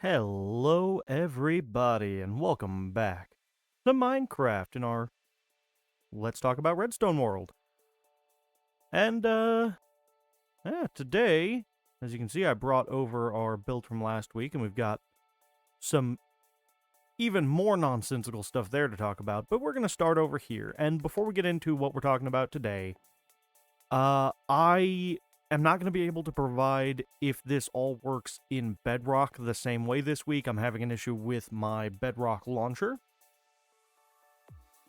Hello everybody and welcome back to Minecraft in our Let's Talk About Redstone world. And today, as you can see, I brought over our build from last week and we've got some even more nonsensical stuff there to talk about, but we're going to start over here. And before we get into what we're talking about today, I am not going to be able to provide if this all works in Bedrock the same way this week. I'm having an issue with my Bedrock launcher.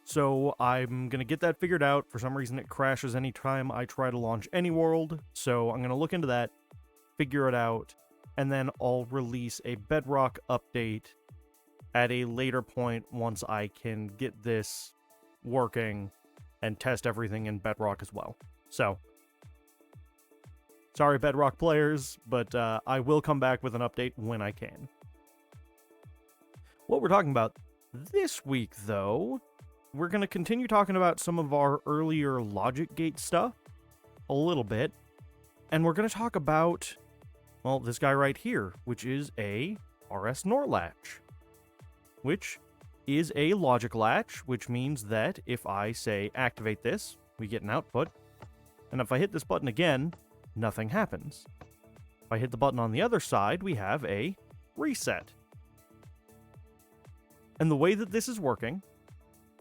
So I'm going to get that figured out. For some reason it crashes anytime I try to launch any world. So I'm going to look into that, figure it out, and then I'll release a Bedrock update at a later point once I can get this working and test everything in Bedrock as well. So, sorry Bedrock players, but I will come back with an update when I can. What we're talking about this week, though, we're going to continue talking about some of our earlier logic gate stuff a little bit, and we're going to talk about, well, this guy right here, which is a RS Nor Latch, which is a logic latch, which means that if I say activate this, we get an output, and if I hit this button again, nothing happens. If I hit the button on the other side, we have a reset. And the way that this is working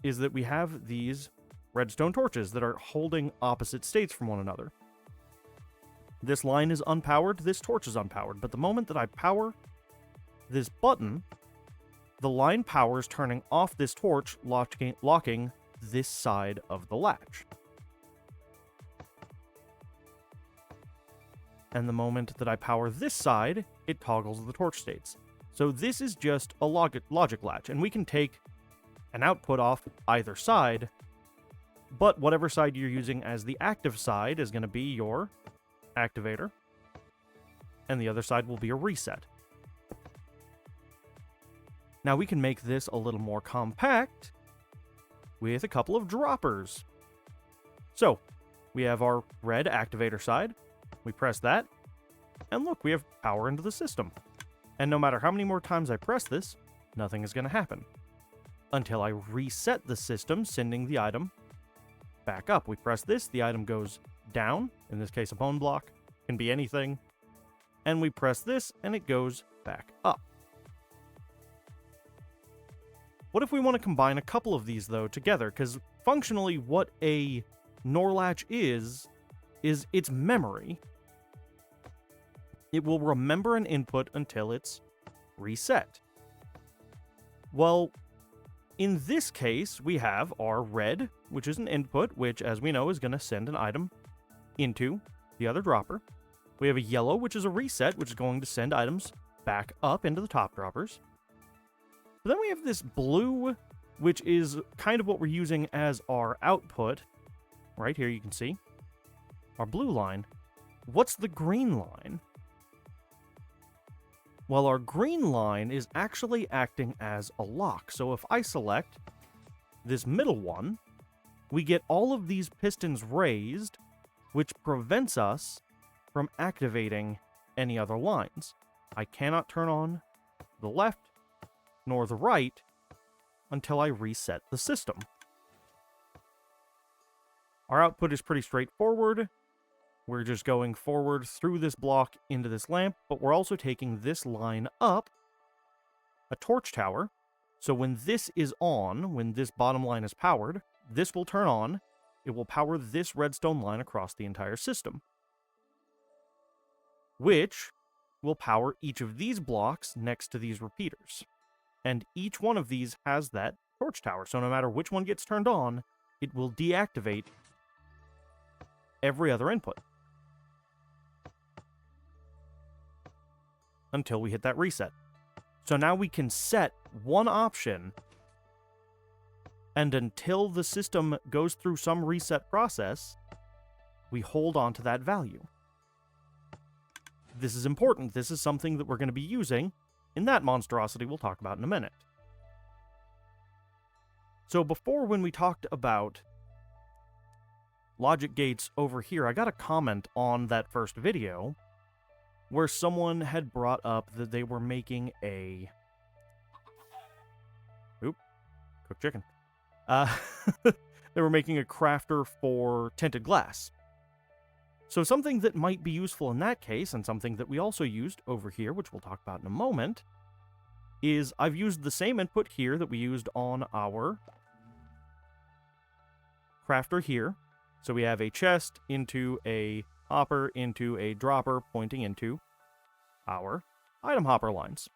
is that we have these redstone torches that are holding opposite states from one another. This line is unpowered, this torch is unpowered, but the moment that I power this button, the line powers turning off this torch, locking this side of the latch. And the moment that I power this side, it toggles the torch states. So this is just a logic latch, and we can take an output off either side, but whatever side you're using as the active side is going to be your activator, and the other side will be a reset. Now we can make this a little more compact with a couple of droppers. So, we have our red activator side, we press that, and look, we have power into the system. And no matter how many more times I press this, nothing is going to happen. Until I reset the system, sending the item back up. We press this, the item goes down, in this case a bone block, can be anything, and we press this, and it goes back up. What if we want to combine a couple of these, though, together? Because functionally, what a Nor Latch is its memory. It will remember an input until it's reset. Well, in this case, we have our red, which is an input, which, as we know, is going to send an item into the other dropper. We have a yellow, which is a reset, which is going to send items back up into the top droppers. But then we have this blue, which is kind of what we're using as our output. Right here you can see our blue line. What's the green line? Well, our green line is actually acting as a lock. So if I select this middle one, we get all of these pistons raised, which prevents us from activating any other lines. I cannot turn on the left nor the right until I reset the system. Our output is pretty straightforward. We're just going forward through this block into this lamp, but we're also taking this line up a torch tower. So when this is on, when this bottom line is powered, this will turn on. It will power this redstone line across the entire system, which will power each of these blocks next to these repeaters. And each one of these has that torch tower, so no matter which one gets turned on, it will deactivate every other input until we hit that reset. So now we can set one option, and until the system goes through some reset process, we hold on to that value. This is important. This is something that we're going to be using in that monstrosity we'll talk about in a minute. So before, when we talked about logic gates over here, I got a comment on that first video where someone had brought up that they were making a... Oop, cooked chicken. They were making a crafter for tinted glass. So something that might be useful in that case, and something that we also used over here, which we'll talk about in a moment, is I've used the same input here that we used on our crafter here. So we have a chest into a hopper into a dropper pointing into our item hopper lines.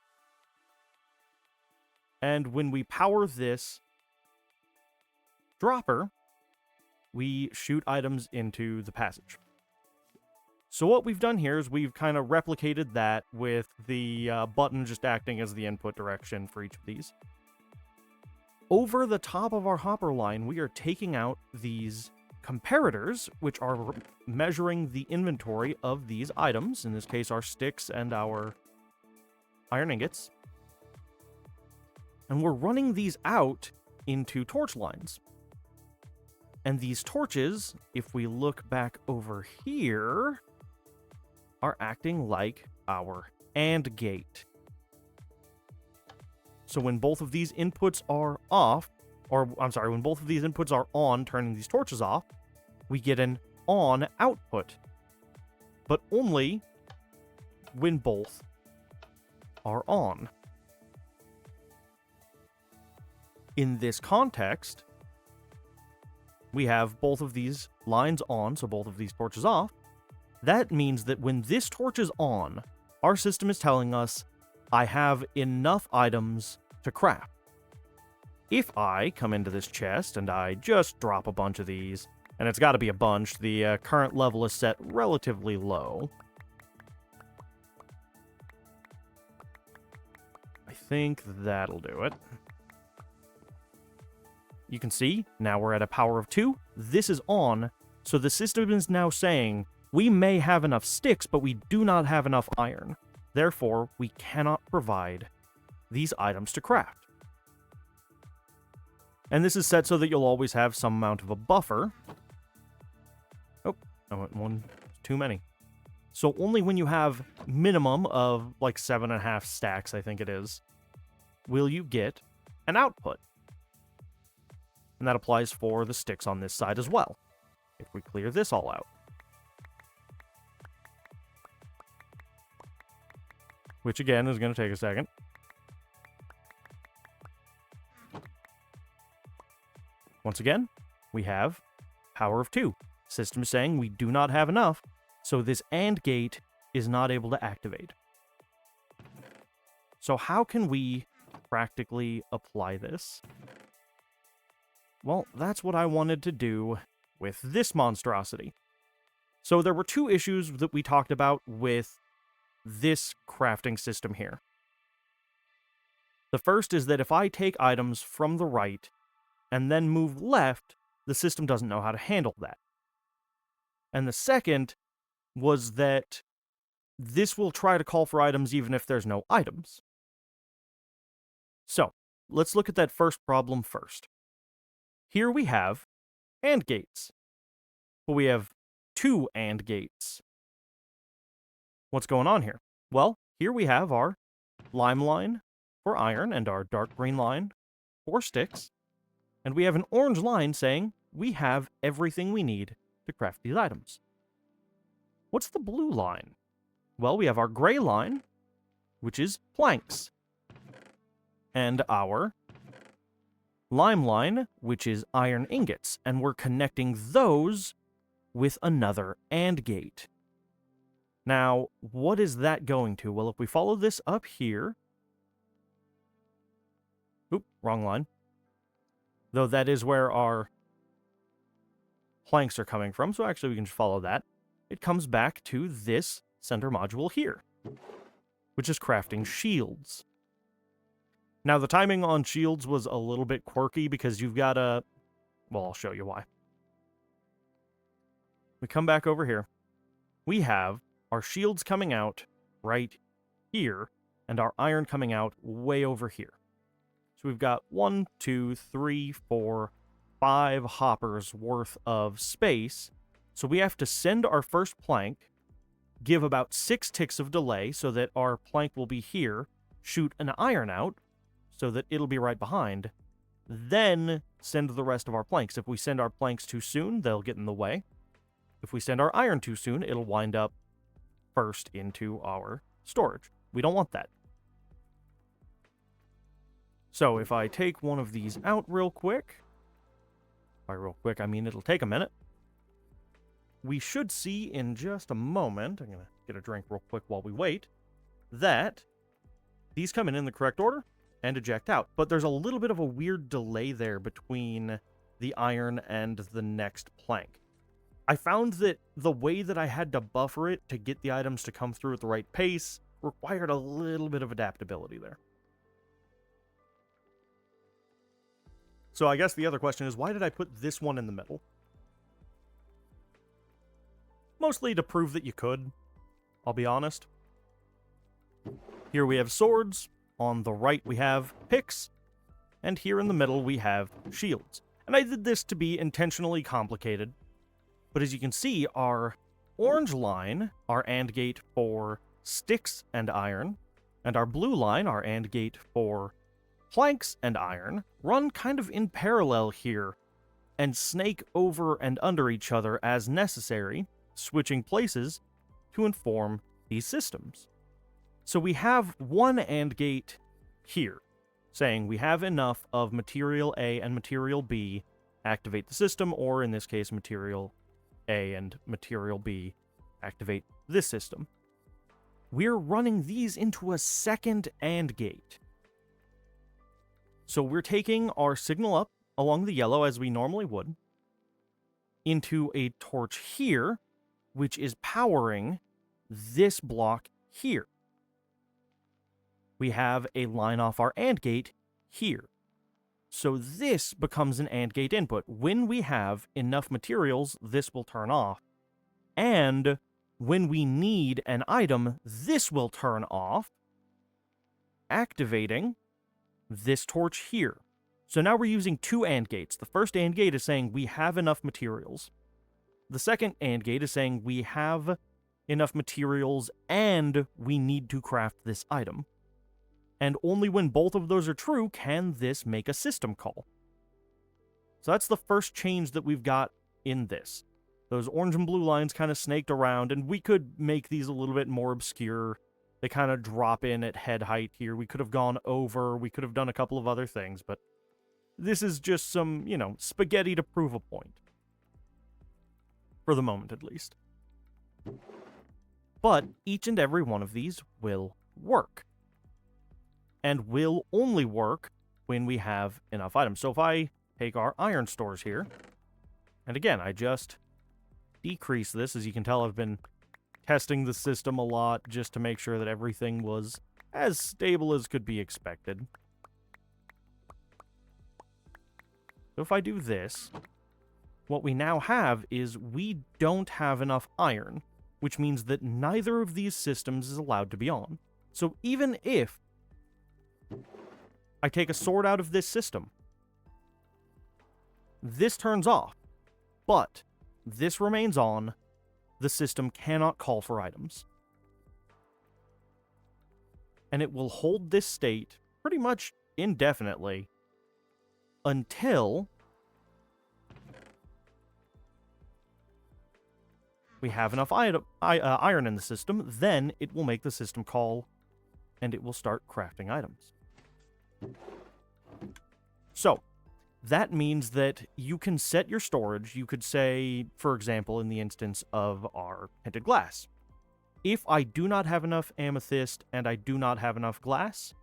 And when we power this dropper, we shoot items into the passage. So what we've done here is we've kind of replicated that with the button just acting as the input direction for each of these. Over the top of our hopper line, we are taking out these comparators, which are measuring the inventory of these items, in this case our sticks and our iron ingots. And we're running these out into torch lines. And these torches, if we look back over here, are acting like our AND gate. So when both of these inputs are off, or I'm sorry, when both of these inputs are on, turning these torches off, we get an ON output. But only when both are on. In this context, we have both of these lines on, so both of these torches off. That means that when this torch is on, our system is telling us, I have enough items to craft. If I come into this chest and I just drop a bunch of these, and it's got to be a bunch, the current level is set relatively low. I think that'll do it. You can see, now we're at a power of 2. This is on, so the system is now saying, we may have enough sticks, but we do not have enough iron. Therefore, we cannot provide these items to craft. And this is set so that you'll always have some amount of a buffer. Oh, I went one too many. So only when you have minimum of like 7.5 stacks, I think it is, will you get an output. And that applies for the sticks on this side as well. If we clear this all out. Which again is going to take a second. Once again, we have power of 2. System is saying we do not have enough, so this AND gate is not able to activate. So how can we practically apply this? Well, that's what I wanted to do with this monstrosity. So there were 2 issues that we talked about with this crafting system here. The first is that if I take items from the right and then move left, the system doesn't know how to handle that. And the second was that this will try to call for items even if there's no items. So, let's look at that first problem first. Here we have AND gates. But we have 2 AND gates. What's going on here? Well, here we have our lime line for iron and our dark green line for sticks. And we have an orange line saying we have everything we need to craft these items. What's the blue line? Well, we have our gray line, which is planks. And our lime line, which is iron ingots. And we're connecting those with another AND gate. Now, what is that going to? Well, if we follow this up here... Oop, wrong line. Though that is where our planks are coming from, so actually we can just follow that. It comes back to this center module here, which is crafting shields. Now, the timing on shields was a little bit quirky because you've got to... Well, I'll show you why. We come back over here. We have our shields coming out right here, and our iron coming out way over here. So we've got 1, 2, 3, 4, 5 hoppers worth of space. So we have to send our first plank give about 6 ticks of delay so that our plank will be here, shoot an iron out so that it'll be right behind, then send the rest of our planks. If we send our planks too soon, they'll get in the way. If we send our iron too soon, it'll wind up first into our storage. We don't want that. So if I take one of these out real quick, by real quick I mean it'll take a minute, we should see in just a moment, I'm going to get a drink real quick while we wait, that these come in the correct order and eject out. But there's a little bit of a weird delay there between the iron and the next plank. I found that the way that I had to buffer it to get the items to come through at the right pace required a little bit of adaptability there. So I guess the other question is, why did I put this one in the middle? Mostly to prove that you could, I'll be honest. Here we have swords, on the right we have picks, and here in the middle we have shields. And I did this to be intentionally complicated, but as you can see, our orange line, our AND gate for sticks and iron, and our blue line, our AND gate for planks and iron, run kind of in parallel here, and snake over and under each other as necessary, switching places to inform these systems. So we have one AND gate here, saying we have enough of material A and material B, activate the system, or in this case, material A and material B, activate this system. We're running these into a second AND gate. So we're taking our signal up along the yellow as we normally would, into a torch here, which is powering this block here. We have a line off our AND gate here. So this becomes an AND gate input. When we have enough materials, this will turn off. And when we need an item, this will turn off, activating this torch here. So now we're using two AND gates. The first AND gate is saying we have enough materials. The second AND gate is saying we have enough materials and we need to craft this item. And only when both of those are true can this make a system call. So that's the first change that we've got in this. Those orange and blue lines kind of snaked around, and we could make these a little bit more obscure. They kind of drop in at head height here. We could have gone over, we could have done a couple of other things, but this is just some, spaghetti to prove a point. For the moment, at least. But each and every one of these will work. And will only work when we have enough items. So if I take our iron stores here, and again, I just decrease this. As you can tell, I've been testing the system a lot just to make sure that everything was as stable as could be expected. So if I do this, what we now have is we don't have enough iron, which means that neither of these systems is allowed to be on. So even if I take a sword out of this system, this turns off, but this remains on. The system cannot call for items. And it will hold this state pretty much indefinitely until we have enough iron in the system. Then it will make the system call and it will start crafting items. So that means that you can set your storage. You could say, for example, in the instance of our tinted glass, if I do not have enough amethyst and I do not have enough glass,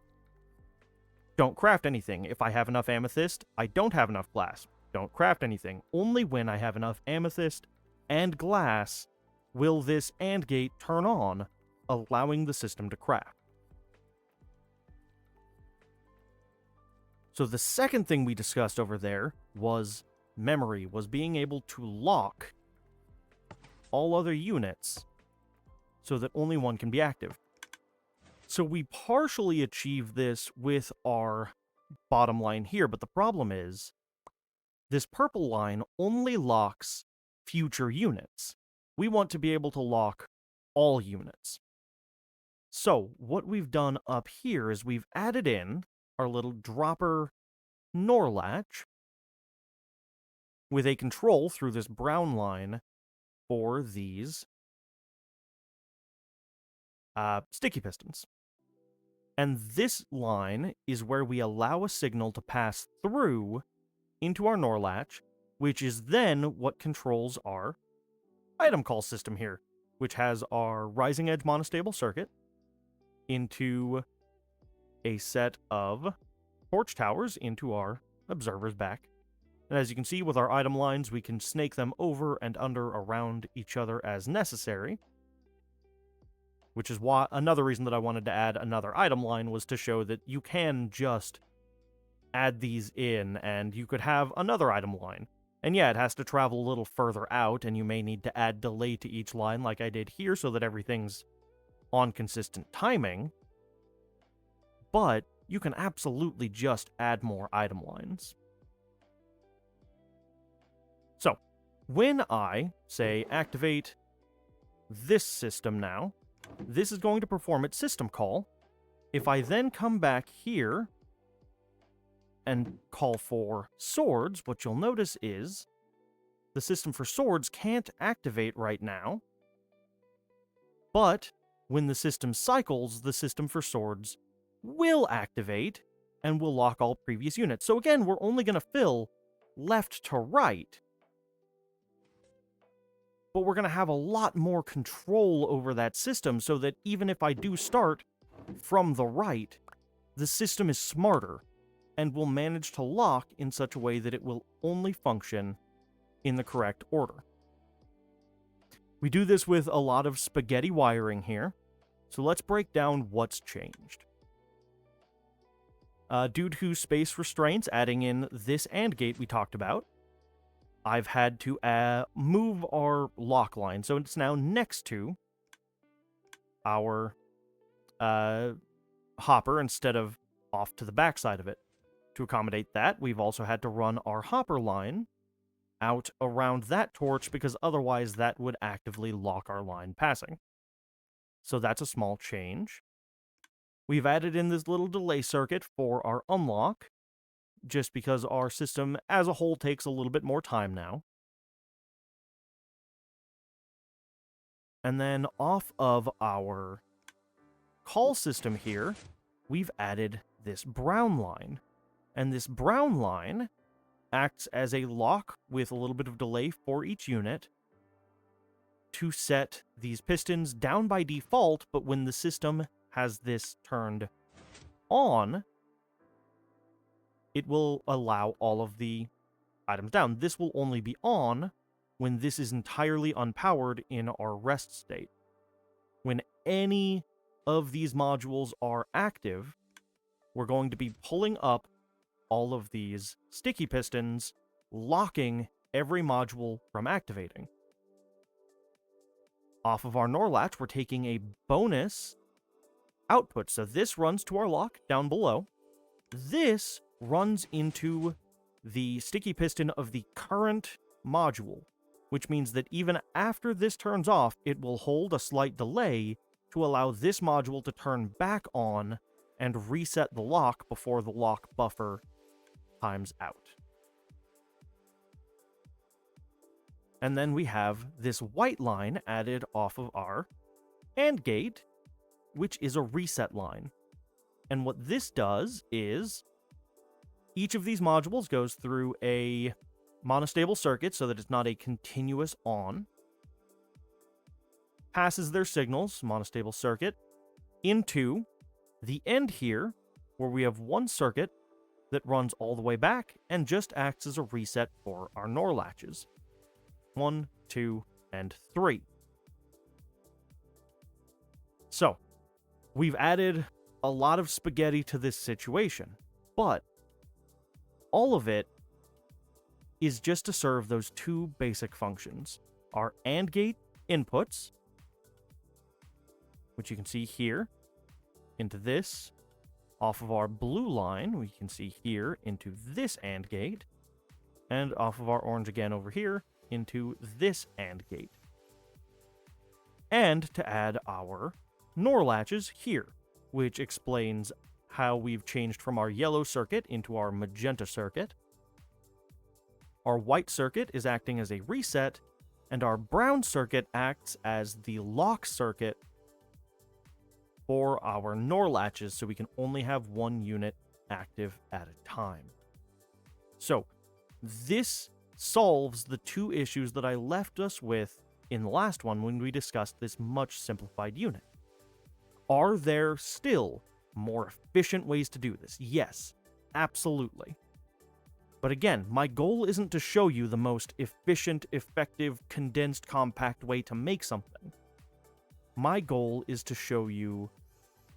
don't craft anything. If I have enough amethyst, I don't have enough glass, don't craft anything. Only when I have enough amethyst and glass will this AND gate turn on, allowing the system to craft. So the second thing we discussed over there was memory, was being able to lock all other units so that only one can be active. So we partially achieve this with our bottom line here, but the problem is this purple line only locks future units. We want to be able to lock all units. So what we've done up here is we've added in our little dropper Nor latch with a control through this brown line for these sticky pistons. And this line is where we allow a signal to pass through into our Nor latch, which is then what controls our item call system here, which has our rising edge monostable circuit into a set of torch towers into our observer's back. And as you can see with our item lines, we can snake them over and under around each other as necessary, which is why another reason that I wanted to add another item line was to show that you can just add these in and you could have another item line. And yeah, it has to travel a little further out, and you may need to add delay to each line like I did here so that everything's on consistent timing. But you can absolutely just add more item lines. So, when I, say, activate this system now, this is going to perform its system call. If I then come back here and call for swords, what you'll notice is the system for swords can't activate right now, but when the system cycles, the system for swords will activate and will lock all previous units. So again, we're only going to fill left to right, but we're going to have a lot more control over that system so that even if I do start from the right, the system is smarter and will manage to lock in such a way that it will only function in the correct order. We do this with a lot of spaghetti wiring here, so let's break down what's changed. Due to space restraints, adding in this AND gate we talked about, I've had to move our lock line, so it's now next to our hopper instead of off to the backside of it. To accommodate that, we've also had to run our hopper line out around that torch because otherwise that would actively lock our line passing. So that's a small change. We've added in this little delay circuit for our unlock, just because our system as a whole takes a little bit more time now. And then off of our call system here, we've added this brown line. And this brown line acts as a lock with a little bit of delay for each unit to set these pistons down by default, but when the system has this turned on, it will allow all of the items down. This will only be on when this is entirely unpowered in our rest state. When any of these modules are active, we're going to be pulling up all of these sticky pistons, locking every module from activating. Off of our Nor latch, we're taking a bonus output. So this runs to our lock down below. This runs into the sticky piston of the current module, which means that even after this turns off, it will hold a slight delay to allow this module to turn back on and reset the lock before the lock buffer times out. And then we have this white line added off of our AND gate, which is a reset line. And what this does is each of these modules goes through a monostable circuit so that it's not a continuous on, passes their signals, monostable circuit, into the end here, where we have one circuit that runs all the way back and just acts as a reset for our Nor latches. 1, 2, and 3. So, we've added a lot of spaghetti to this situation, but all of it is just to serve those two basic functions. Our AND gate inputs, which you can see here, into this. Off of our blue line, we can see here into this AND gate, and off of our orange again over here into this AND gate. and to add our Nor Latches here, which explains how we've changed from our yellow circuit into our magenta circuit. Our white circuit is acting as a reset, and our brown circuit acts as the lock circuit for our Nor Latches, so we can only have one unit active at a time. So, this solves the two issues that I left us with in the last one when we discussed this much simplified unit. Are there still more efficient ways to do this? Yes, absolutely. But again, my goal isn't to show you the most efficient, effective, condensed, compact way to make something. My goal is to show you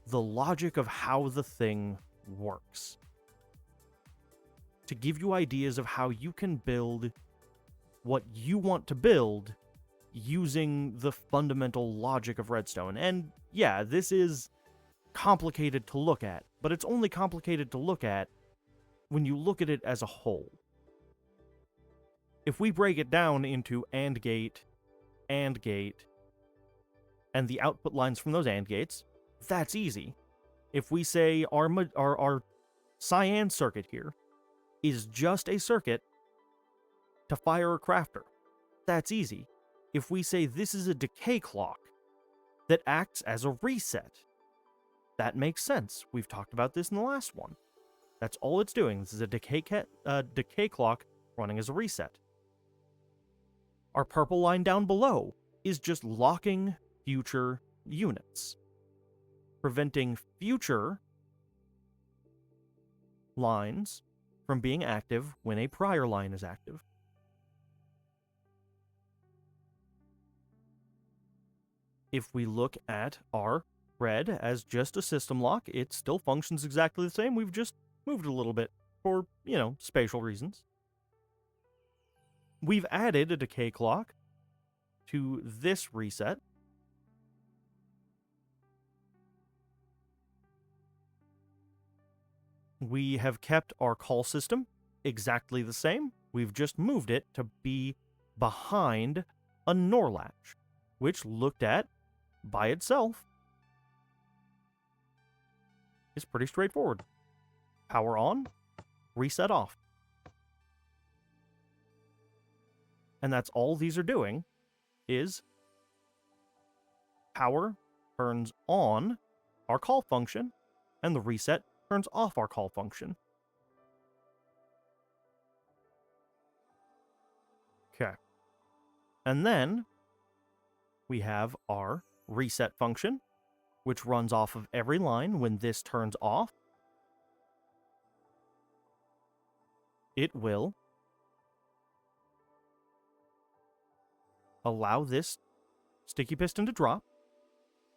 the logic of how the thing works. To give you ideas of how you can build what you want to build using the fundamental logic of Redstone. And yeah, this is complicated to look at, but it's only complicated to look at when you look at it as a whole. If we break it down into AND gate, and the output lines from those AND gates, that's easy. If we say our cyan circuit here is just a circuit to fire a crafter, that's easy. If we say this is a decay clock that acts as a reset, that makes sense. We've talked about this in the last one. That's all it's doing. This is a decay clock running as a reset. Our purple line down below is just locking future units, preventing future lines from being active when a prior line is active. If we look at our red as just a system lock, it still functions exactly the same. We've just moved it a little bit for, spatial reasons. We've added a decay clock to this reset. We have kept our call system exactly the same. We've just moved it to be behind a Nor Latch, which looked at by itself is pretty straightforward. Power on, reset off. And that's all these are doing, is power turns on our call function, and the reset turns off our call function. Okay. And then we have our reset function, which runs off of every line when this turns off. It will allow this sticky piston to drop.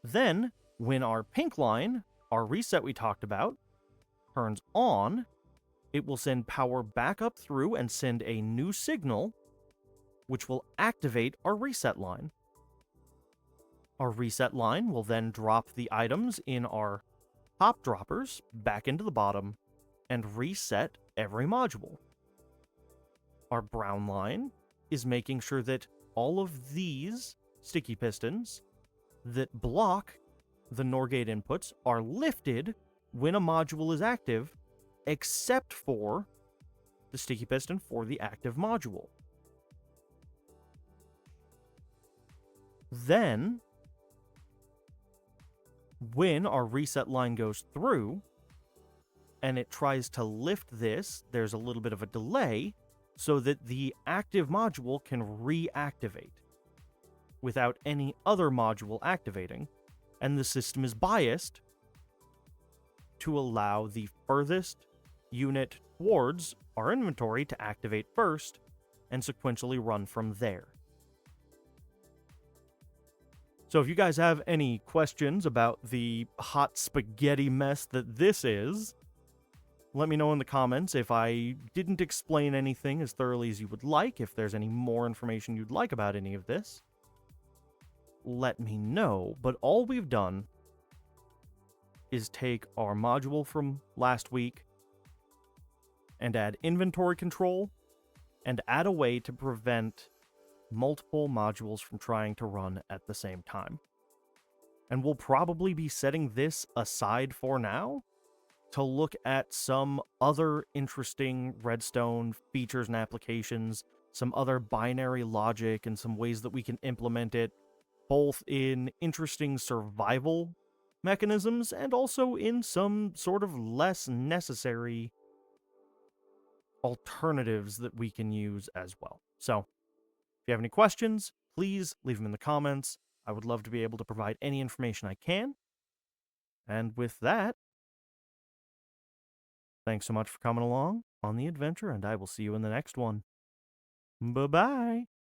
Then, when our pink line, our reset we talked about, turns on, it will send power back up through and send a new signal, which will activate our reset line. Our reset line will then drop the items in our top droppers back into the bottom and reset every module. Our brown line is making sure that all of these sticky pistons that block the NOR gate inputs are lifted when a module is active, except for the sticky piston for the active module. Then, when our reset line goes through and it tries to lift this, there's a little bit of a delay so that the active module can reactivate without any other module activating, and the system is biased to allow the furthest unit towards our inventory to activate first and sequentially run from there. So if you guys have any questions about the hot spaghetti mess that this is, let me know in the comments. If I didn't explain anything as thoroughly as you would like, if there's any more information you'd like about any of this, let me know. But all we've done is take our module from last week and add inventory control and add a way to prevent multiple modules from trying to run at the same time. And we'll probably be setting this aside for now to look at some other interesting Redstone features and applications, some other binary logic, and some ways that we can implement it, both in interesting survival mechanisms and also in some sort of less necessary alternatives that we can use as well. So, if you have any questions, please leave them in the comments. I would love to be able to provide any information I can. And with that, thanks so much for coming along on the adventure, and I will see you in the next one. Bye bye.